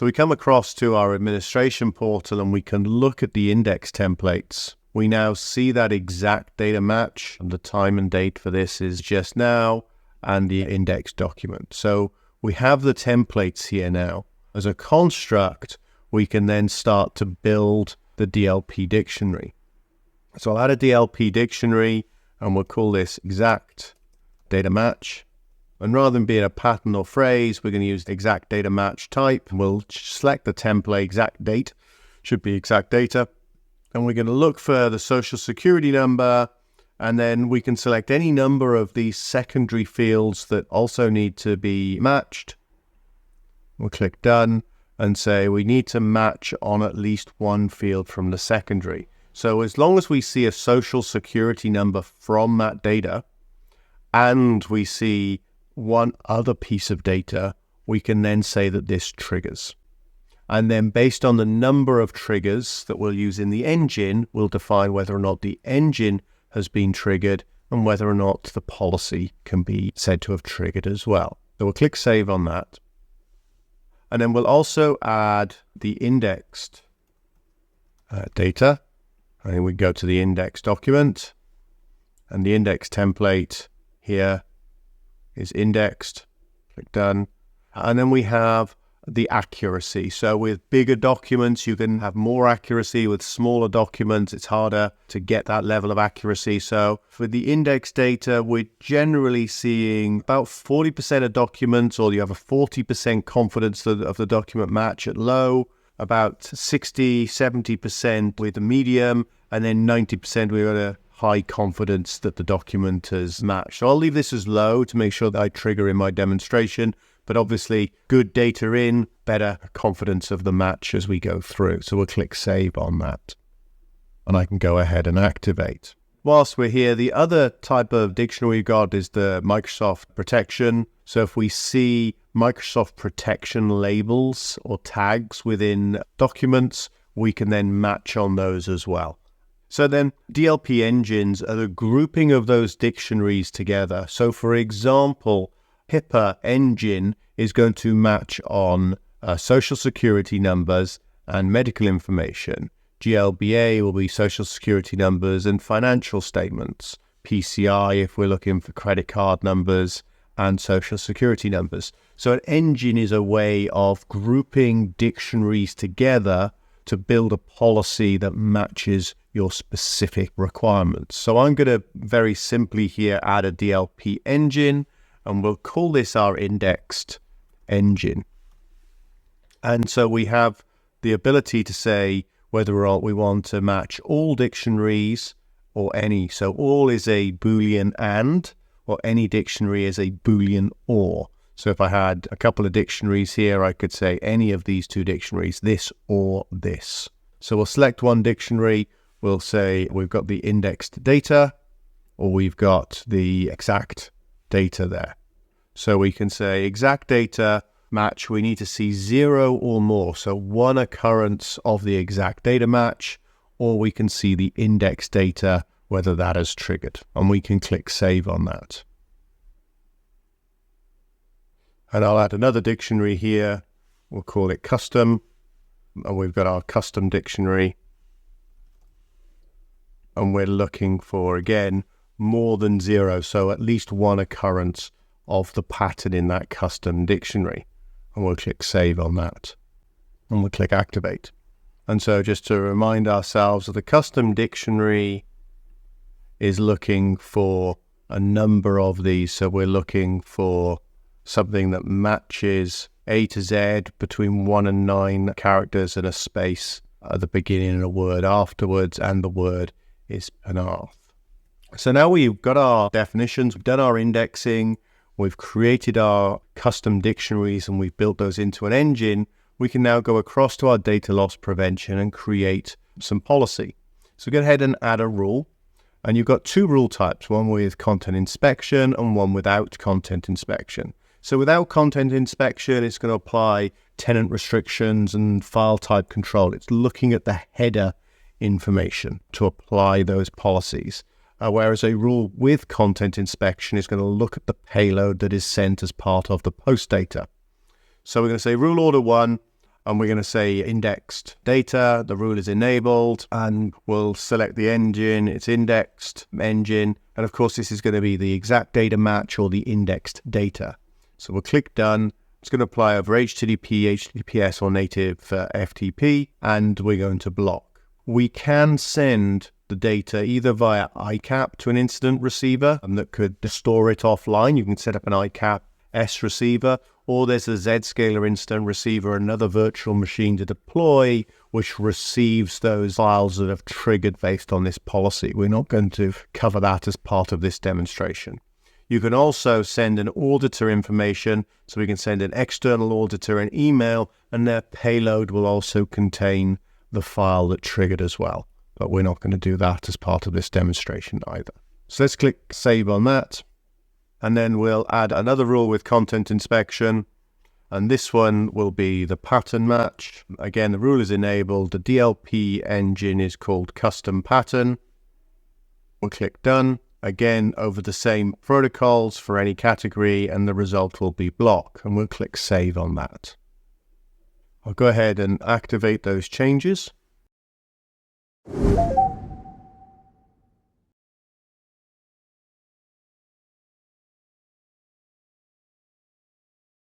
So we come across to our administration portal and we can look at the index templates. We now see that exact data match, and the time and date for this is just now, and the index document. So we have the templates here now. As a construct, we can then start to build the DLP dictionary. So I'll add a DLP dictionary and we'll call this exact data match. And rather than being a pattern or phrase, we're going to use the exact data match type. We'll select the template, exact date, should be exact data. And we're going to look for the social security number, and then we can select any number of these secondary fields that also need to be matched. We'll click done and say we need to match on at least one field from the secondary. So as long as we see a social security number from that data and we see one other piece of data, we can then say that this triggers. And then based on the number of triggers that we'll use in the engine, we'll define whether or not the engine has been triggered and whether or not the policy can be said to have triggered as well. So we'll click save on that. And then we'll also add the indexed data. And we go to the index document, and the index template here is indexed. Click done. And then we have the accuracy. So with bigger documents, you can have more accuracy. With smaller documents, it's harder to get that level of accuracy. So for the index data, we're generally seeing about 40% of documents, or you have a 40% confidence of the document match at low, about 60, 70% with the medium, and then 90% we've got a high confidence that the document has matched. So I'll leave this as low to make sure that I trigger in my demonstration, but obviously good data in, better confidence of the match as we go through. So we'll click save on that, and I can go ahead and activate. Whilst we're here, the other type of dictionary we've got is the Microsoft protection. So if we see Microsoft protection labels or tags within documents, we can then match on those as well. So then DLP engines are the grouping of those dictionaries together. So for example, HIPAA engine is going to match on social security numbers and medical information. GLBA will be social security numbers and financial statements. PCI if we're looking for credit card numbers and social security numbers. So an engine is a way of grouping dictionaries together to build a policy that matches your specific requirements. So I'm going to very simply here add a DLP engine, and we'll call this our indexed engine. And so we have the ability to say whether or not we want to match all dictionaries or any. So all is a Boolean and, or any dictionary is a Boolean or. So if I had a couple of dictionaries here, I could say any of these two dictionaries, this or this. So we'll select one dictionary. We'll say we've got the indexed data, or we've got the exact data there. So we can say exact data match, we need to see 0 or more. So one occurrence of the exact data match, or we can see the index data, whether that has triggered. And we can click save on that. And I'll add another dictionary here. We'll call it custom. And we've got our custom dictionary. And we're looking for, again, more than 0. So at least one occurrence of the pattern in that custom dictionary. And we'll click save on that. And we'll click activate. And so just to remind ourselves that the custom dictionary is looking for a number of these. So we're looking for something that matches A to Z between 1 and 9 characters and a space at the beginning and a word afterwards, and the word is an arth. So now we've got our definitions, we've done our indexing, we've created our custom dictionaries, and we've built those into an engine. We can now go across to our data loss prevention and create some policy. So go ahead and add a rule. And you've got two rule types, one with content inspection and one without content inspection. So without content inspection, it's going to apply tenant restrictions and file type control. It's looking at the header information to apply those policies. Whereas a rule with content inspection is going to look at the payload that is sent as part of the post data. So we're going to say rule order 1, and we're going to say indexed data. The rule is enabled, and we'll select the engine. It's indexed engine. And of course, this is going to be the exact data match or the indexed data. So we'll click done. It's going to apply over HTTP, HTTPS, or native FTP, and we're going to block. We can send the data either via ICAP to an incident receiver that could store it offline. You can set up an ICAP S receiver, or there's a Zscaler incident receiver, another virtual machine to deploy, which receives those files that have triggered based on this policy. We're not going to cover that as part of this demonstration. You can also send an auditor information, so we can send an external auditor an email, and their payload will also contain the file that triggered as well. But we're not going to do that as part of this demonstration either. So let's click save on that. And then we'll add another rule with content inspection. And this one will be the pattern match. Again, the rule is enabled. The DLP engine is called custom pattern. We'll click done. Again, over the same protocols for any category, and the result will be block. And we'll click save on that. I'll go ahead and activate those changes.